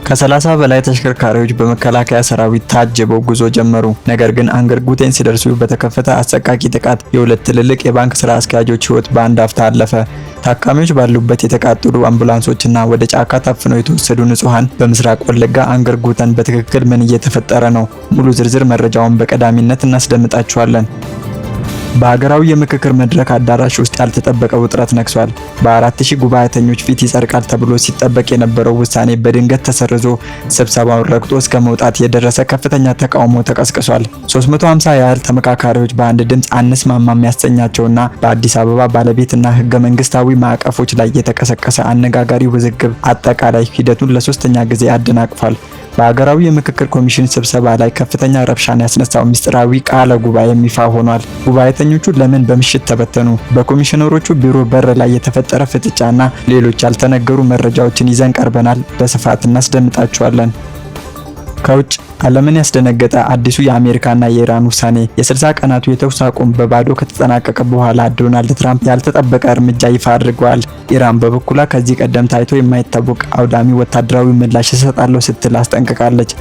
ከ30 በላይ ተሽከርካሪዎች በመከላከያ ሰራዊት ታጅበው ጉዞ ጀመሩ። ነገር ግን አንገርጉቴን ሲደርሱ በተከፈተ አሰቃቂ ጥቃት የሁለት ትልልቅ የባንክ ስራ አስኪያጆች ህይወት በአንድ አፍታ አለፈ። ታካሚዎች ባሉበት የተቃጠሉ አምቡላንሶችና ወደ ጫካ ታፍነው የተወሰዱ ንጹሃን። በምስራቅ ወለጋ አንገርጉተን በትክክል ምን እየተፈጠረ ነው? ሙሉ ዝርዝር መረጃውን በቀዳሚነት እናስደምጣችኋለን። በሀገራዊ የምክክር መድረክ አዳራሽ ውስጥ ያልተጠበቀ ውጥረት ነግሷል። በ4000 ጉባኤተኞች ፊት ይጸድቃል ተብሎ ሲጠበቅ የነበረው ውሳኔ በድንገት ተሰርዞ ስብሰባውን ረግጦ እስከ መውጣት የደረሰ ከፍተኛ ተቃውሞ ተቀስቅሷል። 350 ያህል ተመካካሪዎች በአንድ ድምፅ አንስማማም ያሰኛቸውና በአዲስ አበባ ባለቤትና ህገ መንግስታዊ ማዕቀፎች ላይ የተቀሰቀሰ አነጋጋሪ ውዝግብ አጠቃላይ ሂደቱን ለሶስተኛ ጊዜ አደናቅፏል። በሀገራዊ የምክክር ኮሚሽን ስብሰባ ላይ ከፍተኛ ረብሻን ያስነሳው ምስጢራዊ ቃለ ጉባኤ ይፋ ሆኗል። ጉባኤተኞቹ ለምን በምሽት ተበተኑ? በኮሚሽነሮቹ ቢሮ በር ላይ የተፈጠረ ፍጥጫና ሌሎች ያልተነገሩ መረጃዎችን ይዘን ቀርበናል። በስፋት እናስደምጣችኋለን። ከውጭ ዓለምን ያስደነገጠ አዲሱ የአሜሪካና የኢራን ውሳኔ። የ60 ቀናቱ የተኩስ አቁም በባዶ ከተጠናቀቀ በኋላ ዶናልድ ትራምፕ ያልተጠበቀ እርምጃ ይፋ አድርገዋል። ኢራን በበኩሏ ከዚህ ቀደም ታይቶ የማይታወቅ አውዳሚ ወታደራዊ ምላሽ እሰጣለሁ ስትል አስጠንቅቃለች።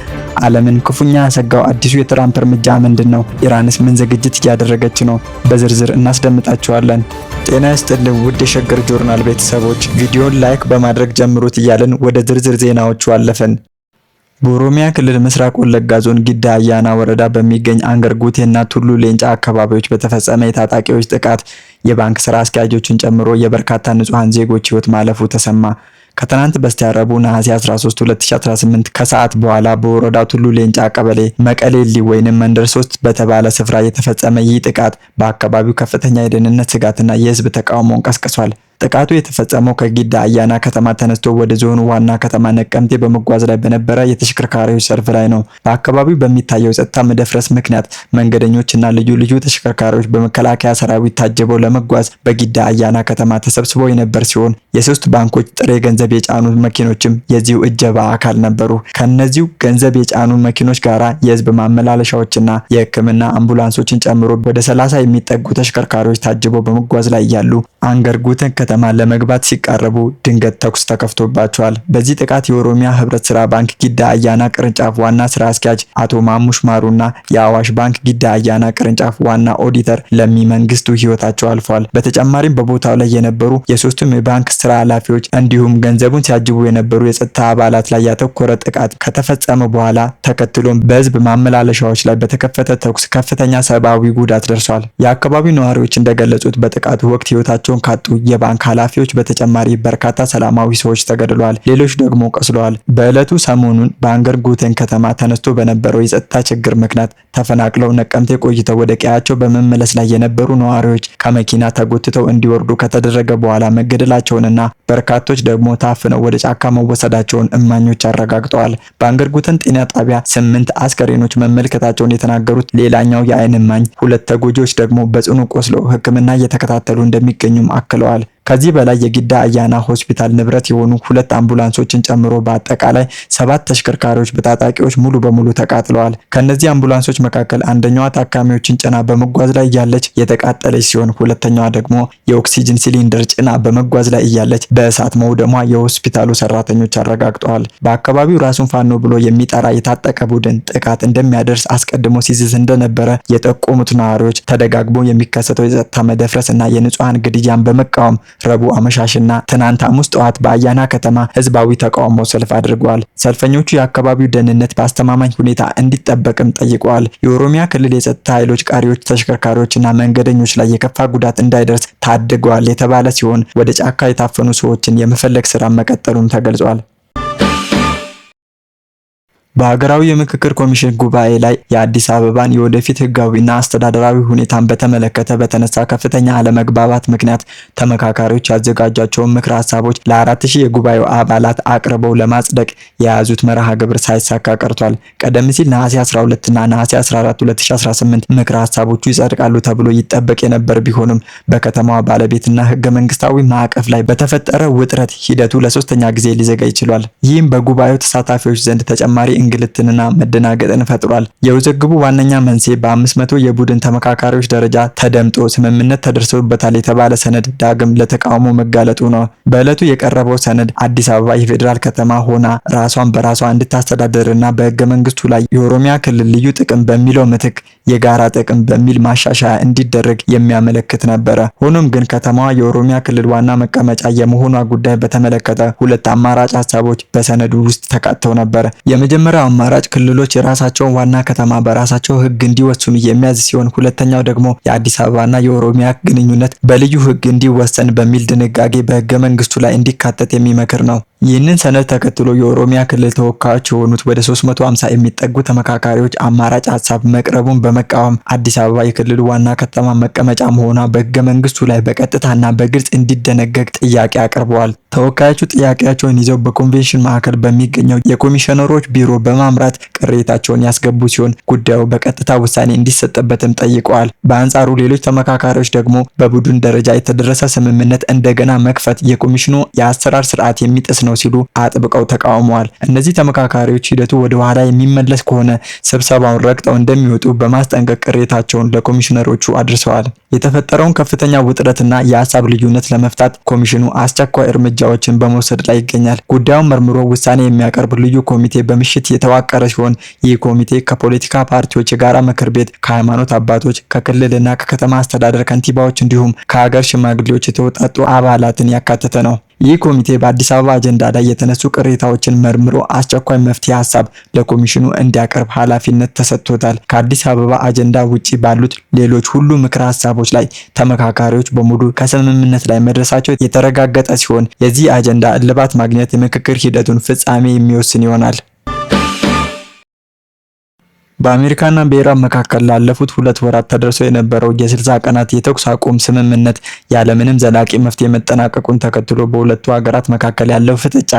ዓለምን ክፉኛ ያሰጋው አዲሱ የትራምፕ እርምጃ ምንድነው? ኢራንስ ምን ዝግጅት እያደረገች ነው? በዝርዝር እናስደምጣችኋለን። ጤና ይስጥልን ውድ የሸገር ጆርናል ቤተሰቦች፣ ቪዲዮን ላይክ በማድረግ ጀምሩት እያልን ወደ ዝርዝር ዜናዎቹ አለፈን። በኦሮሚያ ክልል ምስራቅ ወለጋ ዞን ጊዳ አያና ወረዳ በሚገኝ አንገርጉቴና ቱሉ ሌንጫ አካባቢዎች በተፈጸመ የታጣቂዎች ጥቃት የባንክ ስራ አስኪያጆችን ጨምሮ የበርካታ ንጹሃን ዜጎች ህይወት ማለፉ ተሰማ። ከትናንት በስቲያ ረቡዕ ነሐሴ 13 2018 ከሰዓት በኋላ በወረዳው ቱሉ ሌንጫ ቀበሌ መቀሌሊ ወይንም መንደር 3 በተባለ ስፍራ የተፈጸመ ይህ ጥቃት በአካባቢው ከፍተኛ የደህንነት ስጋትና የህዝብ ተቃውሞን ቀስቅሷል። ጥቃቱ የተፈጸመው ከጊዳ አያና ከተማ ተነስቶ ወደ ዞኑ ዋና ከተማ ነቀምቴ በመጓዝ ላይ በነበረ የተሽከርካሪዎች ሰልፍ ላይ ነው። በአካባቢው በሚታየው ጸጥታ መደፍረስ ምክንያት መንገደኞችና ልዩ ልዩ ተሽከርካሪዎች በመከላከያ ሰራዊት ታጅበው ለመጓዝ በጊዳ አያና ከተማ ተሰብስበው የነበር ሲሆን የሶስት ባንኮች ጥሬ ገንዘብ የጫኑ መኪኖችም የዚሁ እጀባ አካል ነበሩ። ከነዚሁ ገንዘብ የጫኑ መኪኖች ጋራ የህዝብ ማመላለሻዎችና የሕክምና አምቡላንሶችን ጨምሮ ወደ 30 የሚጠጉ ተሽከርካሪዎች ታጅበው በመጓዝ ላይ ያሉ አንገርጉተን ከተማ ለመግባት ሲቃረቡ ድንገት ተኩስ ተከፍቶባቸዋል። በዚህ ጥቃት የኦሮሚያ ህብረት ስራ ባንክ ጊዳ አያና ቅርንጫፍ ዋና ስራ አስኪያጅ አቶ ማሙሽ ማሩና የአዋሽ ባንክ ጊዳ አያና ቅርንጫፍ ዋና ኦዲተር ለሚ መንግስቱ ህይወታቸው አልፏል። በተጨማሪም በቦታው ላይ የነበሩ የሶስቱም የባንክ ስራ ኃላፊዎች እንዲሁም ገንዘቡን ሲያጅቡ የነበሩ የጸጥታ አባላት ላይ ያተኮረ ጥቃት ከተፈጸመ በኋላ ተከትሎም በህዝብ ማመላለሻዎች ላይ በተከፈተ ተኩስ ከፍተኛ ሰብአዊ ጉዳት ደርሷል። የአካባቢው ነዋሪዎች እንደገለጹት በጥቃቱ ወቅት ህይወታቸውን ካጡ የባንክ ኃላፊዎች በተጨማሪ በርካታ ሰላማዊ ሰዎች ተገድለዋል፣ ሌሎች ደግሞ ቆስለዋል። በዕለቱ ሰሞኑን በአንገርጉቴን ከተማ ተነስቶ በነበረው የጸጥታ ችግር ምክንያት ተፈናቅለው ነቀምቴ ቆይተው ወደ ቀያቸው በመመለስ ላይ የነበሩ ነዋሪዎች ከመኪና ተጎትተው እንዲወርዱ ከተደረገ በኋላ መገደላቸውንና በርካቶች ደግሞ ታፍነው ወደ ጫካ መወሰዳቸውን እማኞች አረጋግጠዋል። በአንገርጉቴን ጤና ጣቢያ 8 አስከሬኖች መመልከታቸውን የተናገሩት ሌላኛው የዓይን እማኝ 2 ተጎጂዎች ደግሞ በጽኑ ቆስለው ሕክምና እየተከታተሉ እንደሚገኙም አክለዋል። ከዚህ በላይ የጊዳ አያና ሆስፒታል ንብረት የሆኑ 2 አምቡላንሶችን ጨምሮ በአጠቃላይ 7 ተሽከርካሪዎች በታጣቂዎች ሙሉ በሙሉ ተቃጥለዋል። ከነዚህ አምቡላንሶች መካከል አንደኛዋ ታካሚዎችን ጭና በመጓዝ ላይ እያለች የተቃጠለች ሲሆን ሁለተኛዋ ደግሞ የኦክሲጅን ሲሊንደር ጭና በመጓዝ ላይ እያለች በእሳት መውደሟ የሆስፒታሉ ሰራተኞች አረጋግጠዋል። በአካባቢው ራሱን ፋኖ ብሎ የሚጠራ የታጠቀ ቡድን ጥቃት እንደሚያደርስ አስቀድሞ ሲዝዝ እንደነበረ የጠቆሙት ነዋሪዎች ተደጋግሞ የሚከሰተው የጸጥታ መደፍረስ እና የንጹሃን ግድያን በመቃወም ረቡዕ አመሻሽና ትናንት ሐሙስ ጠዋት በአያና ከተማ ህዝባዊ ተቃውሞ ሰልፍ አድርገዋል። ሰልፈኞቹ የአካባቢው ደህንነት በአስተማማኝ ሁኔታ እንዲጠበቅም ጠይቀዋል። የኦሮሚያ ክልል የጸጥታ ኃይሎች ቀሪዎች ተሽከርካሪዎችና መንገደኞች ላይ የከፋ ጉዳት እንዳይደርስ ታድገዋል የተባለ ሲሆን ወደ ጫካ የታፈኑ ሰዎችን የመፈለግ ስራ መቀጠሉም ተገልጿል። በሀገራዊ የምክክር ኮሚሽን ጉባኤ ላይ የአዲስ አበባን የወደፊት ህጋዊና አስተዳደራዊ ሁኔታን በተመለከተ በተነሳ ከፍተኛ አለመግባባት ምክንያት ተመካካሪዎች ያዘጋጇቸውን ምክረ ሀሳቦች ለ4000 የጉባኤው አባላት አቅርበው ለማጽደቅ የያዙት መርሃ ግብር ሳይሳካ ቀርቷል። ቀደም ሲል ነሐሴ 12 እና ነሐሴ 14 2018 ምክረ ሀሳቦቹ ይጸድቃሉ ተብሎ ይጠበቅ የነበር ቢሆንም በከተማዋ ባለቤትና ህገ መንግስታዊ ማዕቀፍ ላይ በተፈጠረ ውጥረት ሂደቱ ለሶስተኛ ጊዜ ሊዘገይ ችሏል። ይህም በጉባኤው ተሳታፊዎች ዘንድ ተጨማሪ እንግልትንና መደናገጥን ፈጥሯል። የውዝግቡ ዋነኛ መንስኤ በ500 የቡድን ተመካካሪዎች ደረጃ ተደምጦ ስምምነት ተደርሶበታል የተባለ ሰነድ ዳግም ለተቃውሞ መጋለጡ ነው። በዕለቱ የቀረበው ሰነድ አዲስ አበባ የፌዴራል ከተማ ሆና ራሷን በራሷ እንድታስተዳደርና በህገ መንግስቱ ላይ የኦሮሚያ ክልል ልዩ ጥቅም በሚለው ምትክ የጋራ ጥቅም በሚል ማሻሻያ እንዲደረግ የሚያመለክት ነበረ። ሆኖም ግን ከተማዋ የኦሮሚያ ክልል ዋና መቀመጫ የመሆኗ ጉዳይ በተመለከተ ሁለት አማራጭ ሀሳቦች በሰነዱ ውስጥ ተካተው ነበር። የመጀመሪያው አማራጭ ክልሎች የራሳቸውን ዋና ከተማ በራሳቸው ህግ እንዲወስኑ የሚያዝ ሲሆን፣ ሁለተኛው ደግሞ የአዲስ አበባና የኦሮሚያ ግንኙነት በልዩ ህግ እንዲወሰን በሚል ድንጋጌ በህገ መንግስቱ ላይ እንዲካተት የሚመክር ነው። ይህንን ሰነድ ተከትሎ የኦሮሚያ ክልል ተወካዮች የሆኑት ወደ 350 የሚጠጉ ተመካካሪዎች አማራጭ ሀሳብ መቅረቡን በመቃወም አዲስ አበባ የክልሉ ዋና ከተማ መቀመጫ መሆኗ በህገ መንግስቱ ላይ በቀጥታና በግልጽ እንዲደነገግ ጥያቄ አቅርበዋል። ተወካዮቹ ጥያቄያቸውን ይዘው በኮንቬንሽን ማዕከል በሚገኘው የኮሚሽነሮች ቢሮ በማምራት ቅሬታቸውን ያስገቡ ሲሆን ጉዳዩ በቀጥታ ውሳኔ እንዲሰጥበትም ጠይቀዋል። በአንጻሩ ሌሎች ተመካካሪዎች ደግሞ በቡድን ደረጃ የተደረሰ ስምምነት እንደገና መክፈት የኮሚሽኑ የአሰራር ስርዓት የሚጥስ ነው ሲሉ አጥብቀው ተቃውመዋል። እነዚህ ተመካካሪዎች ሂደቱ ወደ ኋላ የሚመለስ ከሆነ ስብሰባውን ረግጠው እንደሚወጡ በማስጠንቀቅ ቅሬታቸውን ለኮሚሽነሮቹ አድርሰዋል። የተፈጠረውን ከፍተኛ ውጥረትና የሀሳብ ልዩነት ለመፍታት ኮሚሽኑ አስቸኳይ እርምጃዎችን በመውሰድ ላይ ይገኛል። ጉዳዩን መርምሮ ውሳኔ የሚያቀርብ ልዩ ኮሚቴ በምሽት የተዋቀረ ሲሆን ይህ ኮሚቴ ከፖለቲካ ፓርቲዎች የጋራ ምክር ቤት፣ ከሃይማኖት አባቶች፣ ከክልልና ከከተማ አስተዳደር ከንቲባዎች እንዲሁም ከሀገር ሽማግሌዎች የተውጣጡ አባላትን ያካተተ ነው። ይህ ኮሚቴ በአዲስ አበባ አጀንዳ ላይ የተነሱ ቅሬታዎችን መርምሮ አስቸኳይ መፍትሄ ሀሳብ ለኮሚሽኑ እንዲያቀርብ ኃላፊነት ተሰጥቶታል። ከአዲስ አበባ አጀንዳ ውጪ ባሉት ሌሎች ሁሉ ምክረ ሀሳቦች ላይ ተመካካሪዎች በሙሉ ከስምምነት ላይ መድረሳቸው የተረጋገጠ ሲሆን የዚህ አጀንዳ እልባት ማግኘት የምክክር ሂደቱን ፍጻሜ የሚወስን ይሆናል። በአሜሪካና በኢራን መካከል ላለፉት 2 ወራት ተደርሶ የነበረው የ60 ቀናት የተኩስ አቁም ስምምነት ያለምንም ዘላቂ መፍትሄ መጠናቀቁን ተከትሎ በሁለቱ ሀገራት መካከል ያለው ፍጥጫ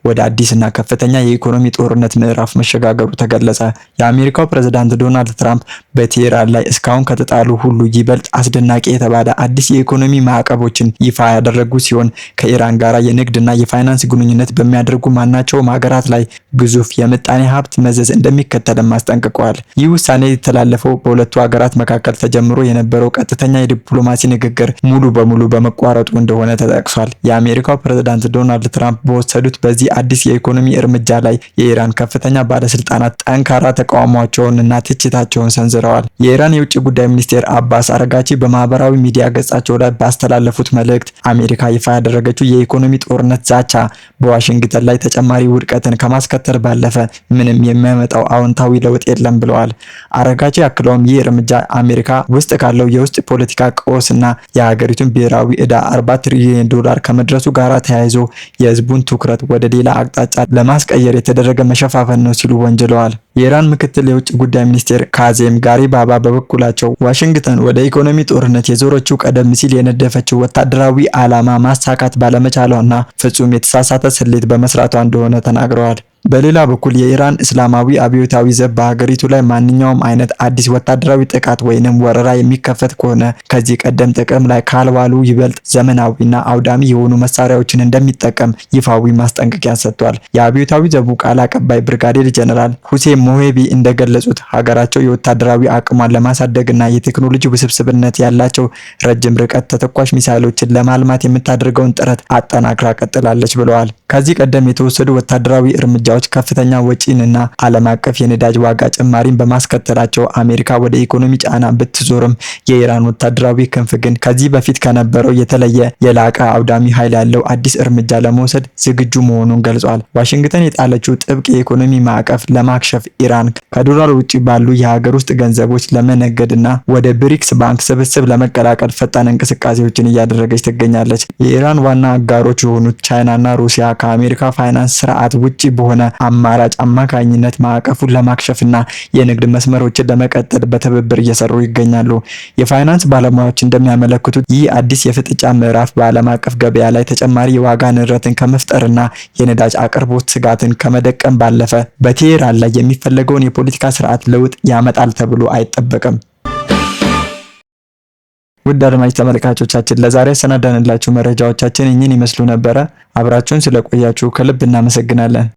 ወደ አዲስና ከፍተኛ የኢኮኖሚ ጦርነት ምዕራፍ መሸጋገሩ ተገለጸ። የአሜሪካው ፕሬዝዳንት ዶናልድ ትራምፕ በቴህራን ላይ እስካሁን ከተጣሉ ሁሉ ይበልጥ አስደናቂ የተባለ አዲስ የኢኮኖሚ ማዕቀቦችን ይፋ ያደረጉ ሲሆን ከኢራን ጋር የንግድና የፋይናንስ ግንኙነት በሚያደርጉ ማናቸውም ሀገራት ላይ ግዙፍ የምጣኔ ሀብት መዘዝ እንደሚከተልም አስጠንቅቀዋል። ይህ ውሳኔ የተላለፈው በሁለቱ ሀገራት መካከል ተጀምሮ የነበረው ቀጥተኛ የዲፕሎማሲ ንግግር ሙሉ በሙሉ በመቋረጡ እንደሆነ ተጠቅሷል። የአሜሪካው ፕሬዝዳንት ዶናልድ ትራምፕ በወሰዱት በዚህ አዲስ የኢኮኖሚ እርምጃ ላይ የኢራን ከፍተኛ ባለስልጣናት ጠንካራ ተቃውሟቸውንና ትችታቸውን ሰንዝረዋል። የኢራን የውጭ ጉዳይ ሚኒስቴር አባስ አረጋቺ በማህበራዊ ሚዲያ ገጻቸው ላይ ባስተላለፉት መልእክት አሜሪካ ይፋ ያደረገችው የኢኮኖሚ ጦርነት ዛቻ በዋሽንግተን ላይ ተጨማሪ ውድቀትን ከማስከተል ባለፈ ምንም የሚያመጣው አዎንታዊ ለውጥ የለም ብለዋል። አረጋቺ አክለውም ይህ እርምጃ አሜሪካ ውስጥ ካለው የውስጥ ፖለቲካ ቀውስና የሀገሪቱን ብሔራዊ ዕዳ 40 ትሪሊዮን ዶላር ከመድረሱ ጋር ተያይዞ የህዝቡን ትኩረት ወደ ሌላ አቅጣጫ ለማስቀየር የተደረገ መሸፋፈን ነው ሲሉ ወንጅለዋል። የኢራን ምክትል የውጭ ጉዳይ ሚኒስቴር ካዜም ጋሪባባ በበኩላቸው ዋሽንግተን ወደ ኢኮኖሚ ጦርነት የዞረችው ቀደም ሲል የነደፈችው ወታደራዊ ዓላማ ማሳካት ባለመቻሏና ፍጹም የተሳሳተ ስሌት በመስራቷ እንደሆነ ተናግረዋል። በሌላ በኩል የኢራን እስላማዊ አብዮታዊ ዘብ በሀገሪቱ ላይ ማንኛውም አይነት አዲስ ወታደራዊ ጥቃት ወይንም ወረራ የሚከፈት ከሆነ ከዚህ ቀደም ጥቅም ላይ ካልዋሉ ይበልጥ ዘመናዊና አውዳሚ የሆኑ መሳሪያዎችን እንደሚጠቀም ይፋዊ ማስጠንቀቂያ ሰጥቷል። የአብዮታዊ ዘቡ ቃል አቀባይ ብርጋዴር ጀነራል ሁሴን ሞሄቢ እንደገለጹት ሀገራቸው የወታደራዊ አቅሟን ለማሳደግና የቴክኖሎጂ ውስብስብነት ያላቸው ረጅም ርቀት ተተኳሽ ሚሳይሎችን ለማልማት የምታደርገውን ጥረት አጠናክራ ቀጥላለች ብለዋል። ከዚህ ቀደም የተወሰዱ ወታደራዊ እርምጃዎች ከፍተኛ ወጪንና ዓለም አቀፍ የነዳጅ ዋጋ ጭማሪን በማስከተላቸው አሜሪካ ወደ ኢኮኖሚ ጫና ብትዞርም የኢራን ወታደራዊ ክንፍ ግን ከዚህ በፊት ከነበረው የተለየ የላቀ አውዳሚ ኃይል ያለው አዲስ እርምጃ ለመውሰድ ዝግጁ መሆኑን ገልጿል። ዋሽንግተን የጣለችው ጥብቅ የኢኮኖሚ ማዕቀፍ ለማክሸፍ ኢራን ከዶላር ውጪ ባሉ የሀገር ውስጥ ገንዘቦች ለመነገድና ወደ ብሪክስ ባንክ ስብስብ ለመቀላቀል ፈጣን እንቅስቃሴዎችን እያደረገች ትገኛለች። የኢራን ዋና አጋሮች የሆኑት ቻይናና ሩሲያ ከአሜሪካ ፋይናንስ ስርዓት ውጪ በሆነ አማራጭ አማካኝነት ማዕቀፉን ለማክሸፍና የንግድ መስመሮችን ለመቀጠል በትብብር እየሰሩ ይገኛሉ። የፋይናንስ ባለሙያዎች እንደሚያመለክቱት ይህ አዲስ የፍጥጫ ምዕራፍ በዓለም አቀፍ ገበያ ላይ ተጨማሪ የዋጋ ንረትን ከመፍጠርና የነዳጅ አቅርቦት ስጋትን ከመደቀም ባለፈ በቴህራን ላይ የሚፈለገውን የፖለቲካ ስርዓት ለውጥ ያመጣል ተብሎ አይጠበቅም። ውድ አድማጭ ተመልካቾቻችን ለዛሬ ያሰናዳንላችሁ መረጃዎቻችን እኚህን ይመስሉ ነበረ። አብራችሁን ስለቆያችሁ ከልብ እናመሰግናለን።